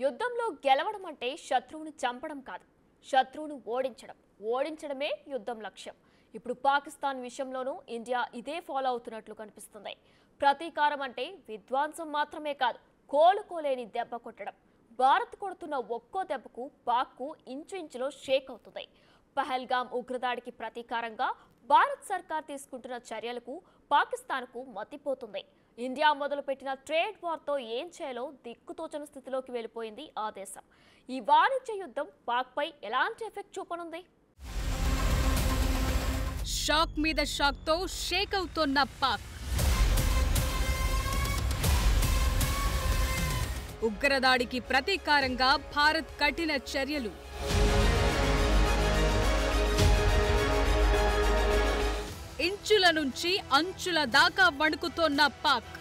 యుద్ధంలో గెలవడం అంటే శత్రువుని చంపడం కాదు, శత్రువును ఓడించడం. ఓడించడమే యుద్ధం లక్ష్యం. ఇప్పుడు పాకిస్తాన్ విషయంలోనూ ఇండియా ఇదే ఫాలో అవుతున్నట్లు కనిపిస్తుంది. ప్రతీకారం అంటే విధ్వంసం మాత్రమే కాదు, కోలుకోలేని దెబ్బ కొట్టడం. భారత్ కొడుతున్న ఒక్కో దెబ్బకు పాక్కు ఇంచులో షేక్ అవుతుంది. పహల్గామ్ ఉగ్రదాడికి ప్రతీకారంగా భారత్ సర్కార్ తీసుకుంటున్న చర్యలకు పాకిస్తాన్కు మతిపోతుంది. ఇండియా మొదలుపెట్టిన ట్రేడ్ వార్తో ఏం చేయాలో దిక్కుతోచని స్థితిలోకి వెళ్ళిపోయింది ఆ దేశం. ఈ వాణిజ్య యుద్ధం పాక్పై ఎలాంటి ఎఫెక్ట్ చూపనుంది? షాక్ మీద షాక్తో షేక్ అవుతోన్న పాక్. ఉగ్రదాడికి ప్రతీకారంగా భారత్ కఠిన చర్యలు. ఇంచుల నుంచి అంచుల దాకా వణుకుతోన్న పాక్.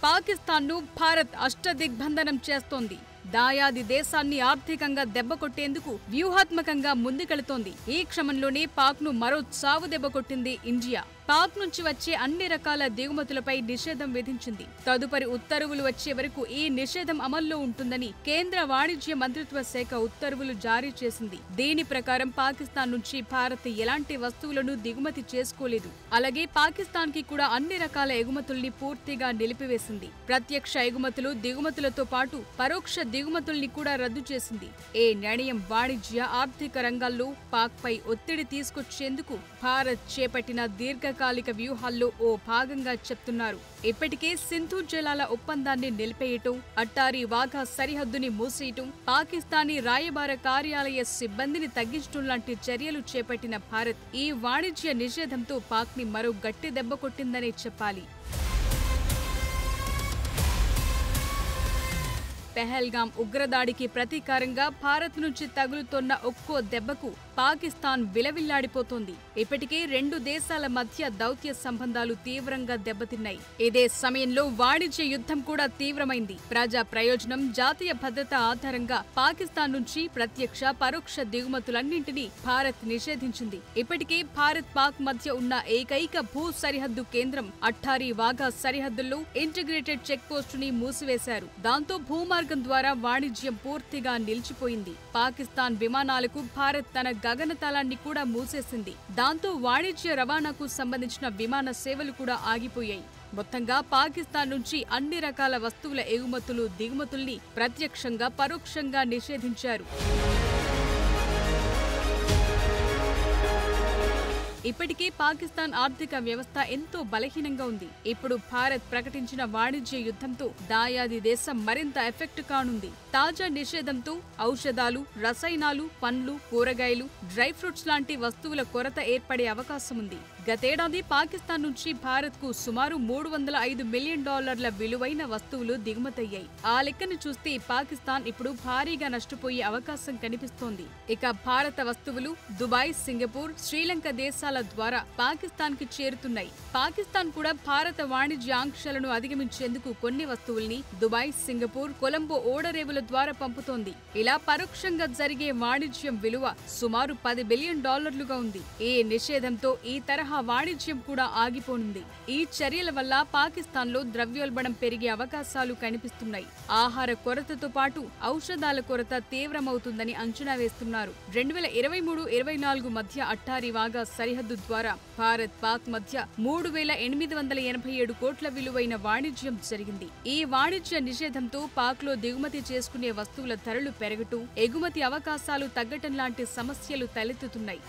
పాకిస్తాన్ను భారత్ అష్టదిగ్బంధనం చేస్తోంది. దాయాది దేశాన్ని ఆర్థికంగా దెబ్బకొట్టేందుకు వ్యూహాత్మకంగా ముందుకెళుతోంది. ఈ క్రమంలోనే పాక్ను మరో చావు దెబ్బకొట్టింది ఇండియా. పాక్ నుంచి వచ్చే అన్ని రకాల దిగుమతులపై నిషేధం విధించింది. తదుపరి ఉత్తర్వులు వచ్చే వరకు ఈ నిషేధం అమల్లో ఉంటుందని కేంద్ర వాణిజ్య మంత్రిత్వ శాఖ ఉత్తర్వులు జారీ చేసింది. దీని ప్రకారం పాకిస్తాన్ నుంచి భారత్ ఎలాంటి వస్తువులను దిగుమతి చేసుకోలేదు. అలాగే పాకిస్తాన్ కి కూడా అన్ని రకాల ఎగుమతుల్ని పూర్తిగా నిలిపివేసింది. ప్రత్యక్ష ఎగుమతులు, దిగుమతులతో పాటు పరోక్ష దిగుమతుల్ని కూడా రద్దు చేసింది. ఈ నిర్ణయం వాణిజ్య, ఆర్థిక రంగాల్లో పాక్ పై ఒత్తిడి తీసుకొచ్చేందుకు భారత్ చేపట్టిన దీర్ఘకాలిక వ్యూహాల్లో ఓ భాగంగా చెప్తున్నారు. ఇప్పటికే సింధు జలాల ఒప్పందాన్ని నిలిపేయటం, అట్టారీ వాఘా సరిహద్దుని మూసేయటం, పాకిస్తానీ రాయబార కార్యాలయ సిబ్బందిని తగ్గించడం లాంటి చర్యలు చేపట్టిన భారత్ ఈ వాణిజ్య నిషేధంతో పాక్ ని మరో గట్టి దెబ్బ కొట్టిందనే చెప్పాలి. పెహల్గామ్ ఉగ్రదాడికి ప్రతీకారంగా భారత్ నుంచి తగులుతోన్న ఒక్కో దెబ్బకు పాకిస్తాన్ విలవిల్లాడిపోతోంది. ఇప్పటికే రెండు దేశాల మధ్య దౌత్య సంబంధాలు తీవ్రంగా దెబ్బతిన్నాయి. ఇదే సమయంలో వాణిజ్య యుద్ధం కూడా తీవ్రమైంది. ప్రజా ప్రయోజనం, జాతీయ భద్రత ఆధారంగా పాకిస్తాన్ నుంచి ప్రత్యక్ష, పరోక్ష దిగుమతులన్నింటినీ భారత్ నిషేధించింది. ఇప్పటికే భారత్ పాక్ మధ్య ఉన్న ఏకైక భూ సరిహద్దు కేంద్రం అట్టారీ వాఘా సరిహద్దుల్లో ఇంటిగ్రేటెడ్ చెక్ పోస్టుని మూసివేశారు. దాంతో భూమార్గం ద్వారా వాణిజ్యం పూర్తిగా నిలిచిపోయింది. పాకిస్తాన్ విమానాలకు భారత్ తన గగనతలాన్ని కూడా మూసేసింది. దాంతో వాణిజ్య రవాణాకు సంబంధించిన విమాన సేవలు కూడా ఆగిపోయాయి. మొత్తంగా పాకిస్తాన్ నుంచి అన్ని రకాల వస్తువుల ఎగుమతులు, దిగుమతుల్ని ప్రత్యక్షంగా, పరోక్షంగా నిషేధించారు. ఇప్పటికే పాకిస్తాన్ ఆర్థిక వ్యవస్థ ఎంతో బలహీనంగా ఉంది. ఇప్పుడు భారత్ ప్రకటించిన వాణిజ్య యుద్ధంతో దాయాది దేశం మరింత ఎఫెక్ట్ కానుంది. తాజా నిషేధంతో ఔషధాలు, రసాయనాలు, పండ్లు, కూరగాయలు, డ్రై ఫ్రూట్స్ లాంటి వస్తువుల కొరత ఏర్పడే అవకాశం ఉంది. గతేడాది పాకిస్తాన్ నుంచి భారత్ కు సుమారు $305 మిలియన్ విలువైన వస్తువులు దిగుమతయ్యాయి. ఆ లెక్కను చూస్తే పాకిస్తాన్ ఇప్పుడు భారీగా నష్టపోయే అవకాశం కనిపిస్తోంది. ఇక భారత వస్తువులు దుబాయ్, సింగపూర్, శ్రీలంక దేశాల ద్వారా పాకిస్తాన్ కి చేరుతున్నాయి. పాకిస్తాన్ కూడా భారత వాణిజ్య ఆంక్షలను అధిగమించేందుకు కొన్ని వస్తువుల్ని దుబాయ్, సింగపూర్, కొలంబో ఓడరేవుల ద్వారా పంపుతోంది. ఇలా పరోక్షంగా జరిగే వాణిజ్యం విలువ సుమారు $10 బిలియన్ ఉంది. ఈ నిషేధంతో ఈ తరహా వాణిజ్యం కూడా ఆగిపోనుంది. ఈ చర్యల వల్ల పాకిస్తాన్ లో ద్రవ్యోల్బణం పెరిగే అవకాశాలు కనిపిస్తున్నాయి. ఆహార కొరతతో పాటు ఔషధాల కొరత తీవ్రమవుతుందని అంచనా వేస్తున్నారు. 2023-24 మధ్య అట్టారీ వాఘా సరిహద్దు ద్వారా భారత్ పాక్ మధ్య 3,887 కోట్ల విలువైన వాణిజ్యం జరిగింది. ఈ వాణిజ్య నిషేధంతో పాక్ లో దిగుమతి చేసుకునే వస్తువుల ధరలు పెరగటం, ఎగుమతి అవకాశాలు తగ్గటం లాంటి సమస్యలు తలెత్తుతున్నాయి.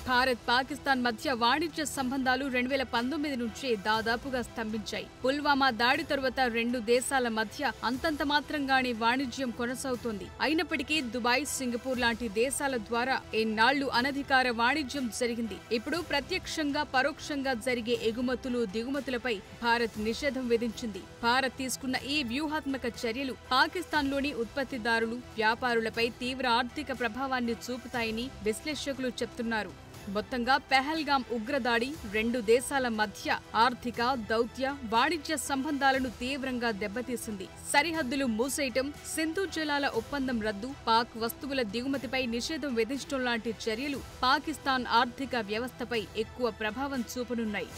భారత్ పాకిస్తాన్ మధ్య వాణిజ్య సంబంధాలు 2019 నుంచే దాదాపుగా స్తంభించాయి. పుల్వామా దాడి తరువాత రెండు దేశాల మధ్య అంతంత మాత్రంగానే వాణిజ్యం కొనసాగుతోంది. అయినప్పటికీ దుబాయ్, సింగపూర్ లాంటి దేశాల ద్వారా ఎన్నాళ్లు అనధికార వాణిజ్యం జరిగింది. ఇప్పుడు ప్రత్యక్షంగా, పరోక్షంగా జరిగే ఎగుమతులు, దిగుమతులపై భారత్ నిషేధం విధించింది. భారత్ తీసుకున్న ఈ వ్యూహాత్మక చర్యలు పాకిస్తాన్లోని ఉత్పత్తిదారులు, వ్యాపారులపై తీవ్ర ఆర్థిక ప్రభావాన్ని చూపుతాయని విశ్లేషకులు చెప్తున్నారు. మొత్తంగా పెహల్గాం ఉగ్రదాడి రెండు దేశాల మధ్య ఆర్థిక, దౌత్య, వాణిజ్య సంబంధాలను తీవ్రంగా దెబ్బతీసింది. సరిహద్దులు మూసేయటం, సింధు జలాల ఒప్పందం రద్దు, పాక్ వస్తువుల దిగుమతిపై నిషేధం విధించడం లాంటి చర్యలు పాకిస్తాన్ ఆర్థిక వ్యవస్థపై ఎక్కువ ప్రభావం చూపనున్నాయి.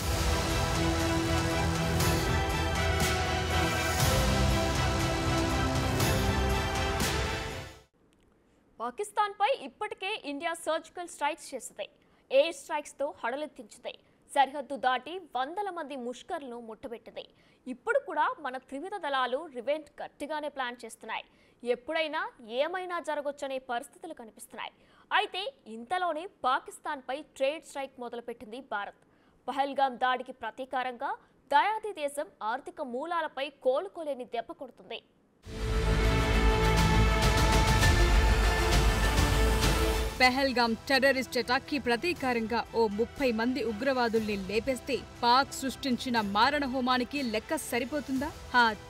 పాకిస్తాన్పై ఇప్పటికే ఇండియా సర్జికల్ స్ట్రైక్స్ చేసింది. ఎయిర్ స్ట్రైక్స్తో హడలెత్తించింది. సరిహద్దు దాటి వందల మంది ముష్కర్లను ముట్టబెట్టింది. ఇప్పుడు కూడా మన త్రివిధ దళాలు రివెంజ్ గట్టిగానే ప్లాన్ చేస్తున్నాయి. ఎప్పుడైనా ఏమైనా జరగొచ్చనే పరిస్థితులు కనిపిస్తున్నాయి. అయితే ఇంతలోనే పాకిస్తాన్పై ట్రేడ్ స్ట్రైక్ మొదలుపెట్టింది భారత్. పహల్గాం దాడికి ప్రతీకారంగా దయాది దేశం ఆర్థిక మూలాలపై కోలుకోలేని దెబ్బ కొడుతుంది. పెహల్గాం టెర్రరిస్ట్ అటాక్కి ప్రతీకారంగా ఓ 30 మంది ఉగ్రవాదుల్ని లేపేస్తే పాక్ సృష్టించిన మారణ హోమానికి లెక్క సరిపోతుందా?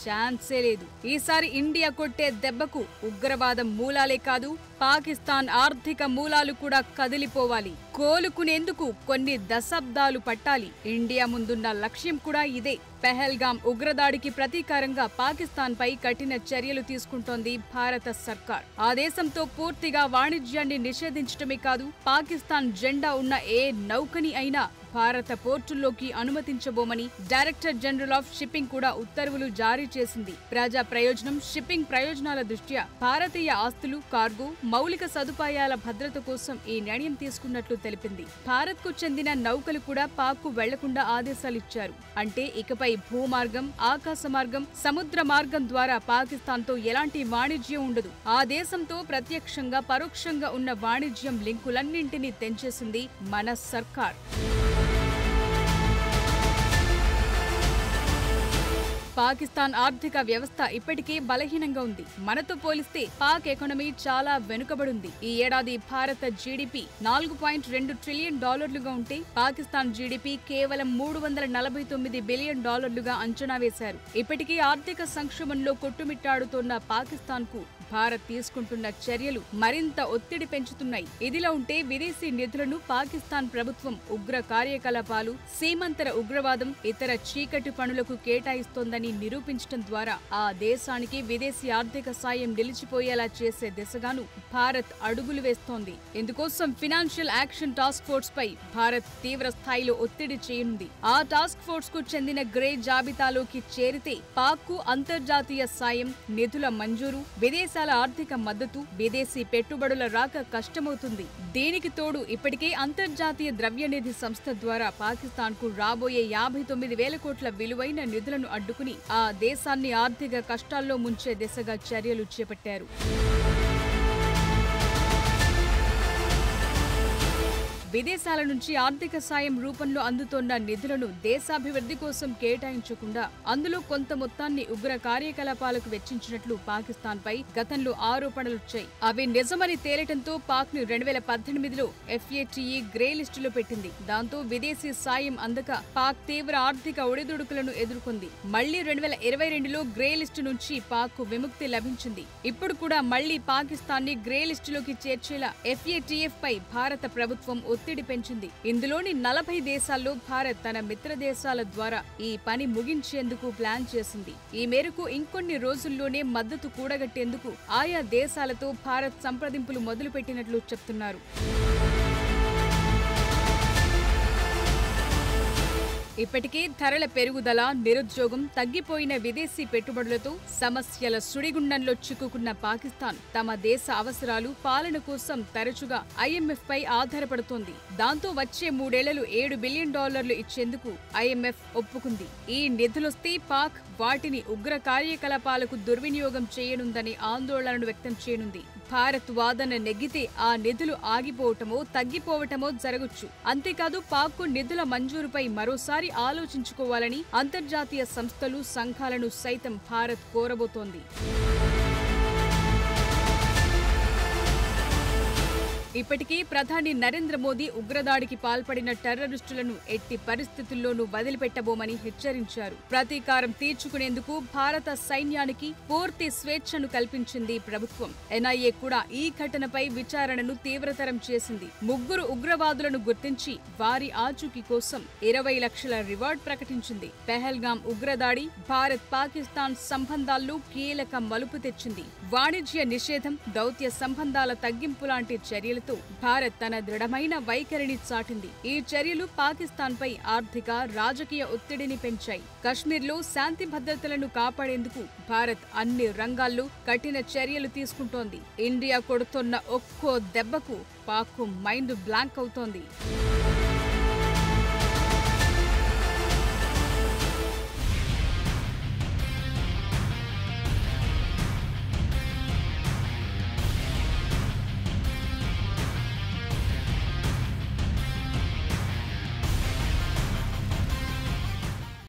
ఛాన్సే లేదు. ఈసారి ఇండియా కొట్టే దెబ్బకు ఉగ్రవాదం మూలాలే కాదు, పాకిస్తాన్ ఆర్థిక మూలాలు కూడా కదిలిపోవాలి. కోలుకునేందుకు కొన్ని దశాబ్దాలు పట్టాలి. ఇండియా ముందున్న లక్ష్యం కూడా ఇదే. పెహల్గాం ఉగ్రదాడికి ప్రతీకారంగా పాకిస్తాన్పై కఠిన చర్యలు తీసుకుంటోంది భారత సర్కార్. ఆ దేశంతో పూర్తిగా వాణిజ్యాన్ని నిషేధించడమే కాదు, పాకిస్తాన్ జెండా ఉన్న ఏ నౌకని అయినా భారత పోర్టుల్లోకి అనుమతించబోమని డైరెక్టర్ జనరల్ ఆఫ్ షిప్పింగ్ కూడా ఉత్తర్వులు జారీ చేసింది. ప్రజా ప్రయోజనం, షిప్పింగ్ ప్రయోజనాల దృష్ట్యా భారతీయ ఆస్తులు, కార్గో, మౌలిక సదుపాయాల భద్రత కోసం ఈ నిర్ణయం తీసుకున్నట్లు తెలిపింది. భారత్ కు చెందిన నౌకలు కూడా పాక్కు వెళ్లకుండా ఆదేశాలిచ్చారు. అంటే ఇకపై భూమార్గం, ఆకాశ మార్గం, సముద్ర మార్గం ద్వారా పాకిస్తాన్తో ఎలాంటి వాణిజ్యం ఉండదు. ఆ దేశంతో ప్రత్యక్షంగా, పరోక్షంగా ఉన్న వాణిజ్యం లింకులన్నింటినీ తెంచేసింది మన సర్కార్. పాకిస్తాన్ ఆర్థిక వ్యవస్థ ఇప్పటికే బలహీనంగా ఉంది. మనతో పోలిస్తే పాక్ ఎకానమీ చాలా వెనుకబడింది. ఈ ఏడాది భారత జీడీపీ $4.2 ట్రిలియన్ ఉంటే పాకిస్తాన్ జీడీపీ కేవలం $349 బిలియన్ అంచనా వేశారు. ఇప్పటికీ ఆర్థిక సంక్షోభంలో కొట్టుమిట్టాడుతోన్న పాకిస్తాన్ కు భారత్ తీసుకుంటున్న చర్యలు మరింత ఒత్తిడి పెంచుతున్నాయి. ఇదిలా ఉంటే విదేశీ నిధులను పాకిస్తాన్ ప్రభుత్వం ఉగ్ర కార్యకలాపాలు, సీమంతర ఉగ్రవాదం, ఇతర చీకటి పనులకు కేటాయిస్తోందని నిరూపించడం ద్వారా ఆ దేశానికి విదేశీ ఆర్థిక సాయం నిలిచిపోయేలా చేసే దిశగాను భారత్ అడుగులు వేస్తోంది. ఇందుకోసం ఫినాన్షియల్ యాక్షన్ టాస్క్ ఫోర్స్ పై భారత్ తీవ్ర స్థాయిలో ఒత్తిడి చేయనుంది. ఆ టాస్క్ ఫోర్స్ కు చెందిన గ్రే జాబితాలోకి చేరితే పాక్ కు అంతర్జాతీయ సాయం, నిధుల మంజూరు, విదేశాల ఆర్థిక మద్దతు, విదేశీ పెట్టుబడుల రాక కష్టమవుతుంది. దీనికి తోడు ఇప్పటికే అంతర్జాతీయ ద్రవ్యనిధి సంస్థ ద్వారా పాకిస్తాన్ కు రాబోయే 59,000 కోట్ల విలువైన నిధులను అడ్డుకుని ఆ దేశాన్ని ఆర్థిక కష్టాల్లో ముంచే దిశగా చర్యలు చేపట్టారు. విదేశాల నుంచి ఆర్థిక సాయం రూపంలో అందుతోన్న నిధులను దేశాభివృద్ధి కోసం కేటాయించకుండా అందులో కొంత మొత్తాన్ని ఉగ్ర కార్యకలాపాలకు వెచ్చించినట్లు పాకిస్తాన్ పై గతంలో ఆరోపణలొచ్చాయి. అవి నిజమని తేలటంతో పాక్ ను 2018లో FATE గ్రే లిస్టులో పెట్టింది. దాంతో విదేశీ సాయం అందక పాక్ తీవ్ర ఆర్థిక ఒడిదుడుకులను ఎదుర్కొంది. మళ్లీ 2022లో గ్రే లిస్టు నుంచి పాక్ కు విముక్తి లభించింది. ఇప్పుడు కూడా మళ్లీ పాకిస్తాన్ ని గ్రే లిస్టులోకి చేర్చేలా FATF పై భారత ప్రభుత్వం ఒత్తిడి పెంచింది. ఇందులోని 40 దేశాల్లో భారత్ తన మిత్ర దేశాల ద్వారా ఈ పని ముగించేందుకు ప్లాన్ చేసింది. ఈ మేరకు ఇంకొన్ని రోజుల్లోనే మద్దతు కూడగట్టేందుకు ఆయా దేశాలతో భారత్ సంప్రదింపులు మొదలుపెట్టినట్లు చెప్తున్నారు. ఇప్పటికే ధరల పెరుగుదల, నిరుద్యోగం, తగ్గిపోయిన విదేశీ పెట్టుబడులతో సమస్యల సుడిగుండంలో చిక్కుకున్న పాకిస్తాన్ తమ దేశ అవసరాలు, పాలన కోసం తరచుగా IMF పై ఆధారపడుతోంది. దాంతో వచ్చే 3 ఏళ్లలో $7 బిలియన్ ఇచ్చేందుకు IMF ఒప్పుకుంది. ఈ నిధులొస్తే పాక్ వాటిని ఉగ్ర కార్యకలాపాలకు దుర్వినియోగం చేయనుందని ఆందోళనను వ్యక్తం చేయనుంది. భారత్ వాదన నెగ్గితే ఆ నిధులు ఆగిపోవటమో, తగ్గిపోవటమో జరగొచ్చు. అంతేకాదు పాక్కు నిధుల మంజూరుపై మరోసారి ఆలోచించుకోవాలని అంతర్జాతీయ సంస్థలు, సంఘాలను సైతం భారత్ కోరబోతోంది. ఇప్పటికీ ప్రధాని నరేంద్ర మోదీ ఉగ్రదాడికి పాల్పడిన టెర్రరిస్టులను ఎట్టి పరిస్థితుల్లోనూ వదిలిపెట్టబోమని హెచ్చరించారు. ప్రతీకారం తీర్చుకునేందుకు భారత సైన్యానికి పూర్తి స్వేచ్ఛను కల్పించింది ప్రభుత్వం. ఎన్ఐఏ కూడా ఈ ఘటనపై విచారణను తీవ్రతరం చేసింది. 3 ఉగ్రవాదులను గుర్తించి వారి ఆచూకీ కోసం 20 లక్షల రివార్డ్ ప్రకటించింది. పెహల్గాం ఉగ్రదాడి భారత్ పాకిస్తాన్ సంబంధాల్లో కీలక మలుపు తెచ్చింది. వాణిజ్య నిషేధం, దౌత్య సంబంధాల తగ్గింపు లాంటి చర్యలతో భారత్ తన దృఢమైన వైఖరిని చాటింది. ఈ చర్యలు పాకిస్తాన్పై ఆర్థిక, రాజకీయ ఒత్తిడిని పెంచాయి. కశ్మీర్లో శాంతి భద్రతలను కాపాడేందుకు భారత్ అన్ని రంగాల్లో కఠిన చర్యలు తీసుకుంటోంది. ఇండియా కొడుతున్న ఒక్కో దెబ్బకు పాక్ మైండ్ బ్లాంక్ అవుతోంది.